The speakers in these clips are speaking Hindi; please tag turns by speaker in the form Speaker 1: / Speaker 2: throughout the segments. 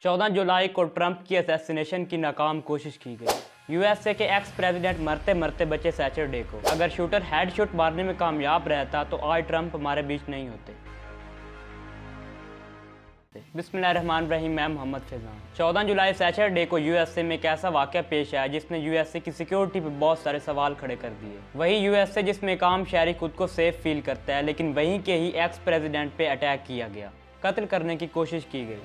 Speaker 1: 14 जुलाई को ट्रंप की असैसिनेशन की नाकाम कोशिश की गई। यूएसए के एक्स प्रेसिडेंट मरते मरते बचे सैटरडे को। अगर शूटर हेडशॉट मारने में कामयाब रहता तो आज ट्रंप हमारे बीच नहीं होते। बिस्मिल्लाहिर्रहमानिर्रहीम। मैं मोहम्मद फैज़ान। 14 जुलाई सैटरडे को यूएसए में एक ऐसा वाक़या पेश आया जिसने यूएसए की सिक्योरिटी पर बहुत सारे सवाल खड़े कर दिए। वही यूएसए जिसमें एक आम शहरी खुद को सेफ फील करता है, लेकिन वहीं के ही एक्स प्रेसिडेंट पे अटैक किया गया, कत्ल करने की कोशिश की गई।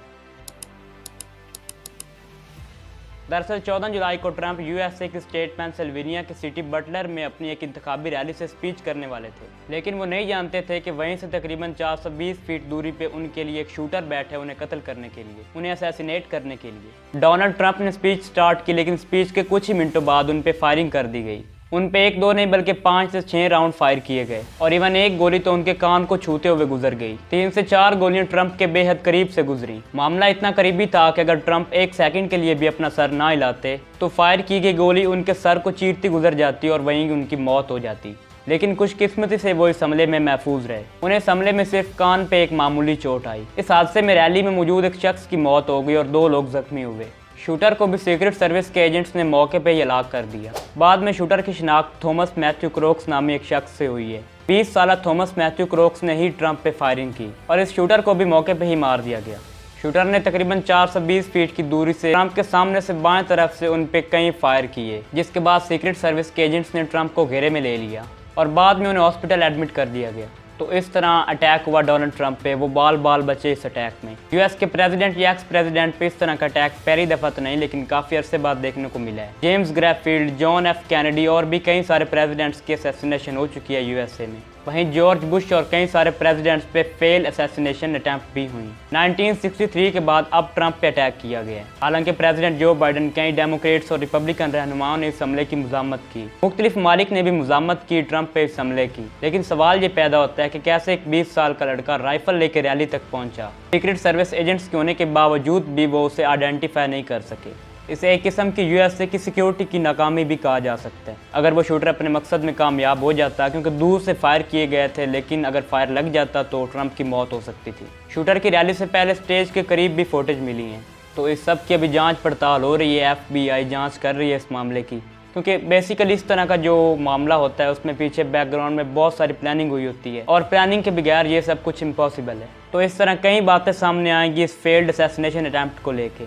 Speaker 1: दरअसल 14 जुलाई को ट्रंप यूएसए की स्टेट पेंसिल्वेनिया की सिटी बटलर में अपनी एक इंतखाबी रैली से स्पीच करने वाले थे, लेकिन वो नहीं जानते थे कि वहीं से तकरीबन 420 फीट दूरी पे उनके लिए एक शूटर बैठे उन्हें कत्ल करने के लिए, उन्हें असैसिनेट करने के लिए। डोनाल्ड ट्रंप ने स्पीच स्टार्ट की, लेकिन स्पीच के कुछ ही मिनटों बाद उन पर फायरिंग कर दी गई। उन पे 1-2 नहीं बल्कि 5 से 6 राउंड फायर किए गए और इवन एक गोली तो उनके कान को छूते हुए गुजर गई। 3 से 4 गोलियां ट्रंप के बेहद करीब से गुजरी। मामला इतना करीबी था कि अगर ट्रंप 1 सेकंड के लिए भी अपना सर ना हिलाते तो फायर की गई गोली उनके सर को चीरती गुजर जाती और वहीं उनकी मौत हो जाती। लेकिन खुशकिस्मती से वो इस हमले में महफूज रहे। उन्हें इस हमले में सिर्फ कान पे एक मामूली चोट आई। इस हादसे में रैली में मौजूद एक शख्स की मौत हो गई और 2 लोग जख्मी हुए। शूटर को भी सीक्रेट सर्विस के एजेंट्स ने मौके पर ही हलाक कर दिया। बाद में शूटर की शिनाख्त थॉमस मैथ्यू क्रोक्स नामी एक शख्स से हुई है। 20 साला थॉमस मैथ्यू क्रोक्स ने ही ट्रंप पे फायरिंग की और इस शूटर को भी मौके पे ही मार दिया गया। शूटर ने तकरीबन 420 फीट की दूरी से ट्रंप के सामने से बाएं तरफ से उन पे कई फायर किए, जिसके बाद सीक्रेट सर्विस के एजेंट्स ने ट्रंप को घेरे में ले लिया और बाद में उन्हें हॉस्पिटल एडमिट कर दिया गया। तो इस तरह अटैक हुआ डोनाल्ड ट्रंप पे। वो बाल बचे इस अटैक में। यूएस के प्रेसिडेंट या एक्स प्रेसिडेंट पे इस तरह का अटैक पहली दफ़ा तो नहीं, लेकिन काफ़ी अरसे बाद देखने को मिला है। जेम्स ग्रैफील्ड, जॉन एफ कैनेडी और भी कई सारे प्रेसिडेंट्स की असैसिनेशन हो चुकी है यूएसए में। वहीं जॉर्ज बुश और कई सारे प्रेसिडेंट्स पे फेल असैसिनेशन अटैम्प्ट भी हुई। 1963 के बाद अब ट्रंप पे अटैक किया गया है। हालांकि प्रेसिडेंट जो बाइडन, कई डेमोक्रेट्स और रिपब्लिकन रहनुमाओं ने इस हमले की मज़म्मत की। मुख्तलिफ ममालिक ने भी मज़म्मत की ट्रंप पे इस हमले की। लेकिन सवाल ये पैदा होता है कि कैसे एक 20 साल का लड़का राइफल लेकर रैली तक पहुंचा। सीक्रेट सर्विस एजेंट्स के होने के बावजूद भी वो उसे आइडेंटिफाई नहीं कर सके। इसे एक किस्म की यूएसए की सिक्योरिटी की नाकामी भी कहा जा सकता है। अगर वो शूटर अपने मकसद में कामयाब हो जाता, क्योंकि दूर से फायर किए गए थे, लेकिन अगर फायर लग जाता तो ट्रंप की मौत हो सकती थी। शूटर की रैली से पहले स्टेज के करीब भी फुटेज मिली है। तो इस सब की अभी जांच पड़ताल हो रही है। FBI जांच कर रही है इस मामले की, क्योंकि बेसिकली इस तरह का जो मामला होता है उसमें पीछे बैकग्राउंड में बहुत सारी प्लानिंग हुई होती है और प्लानिंग के बगैर ये सब कुछ इम्पॉसिबल है। तो इस तरह कई बातें सामने आएंगी इस फेल्ड असैसिनेशन अटैम्प्ट को लेके।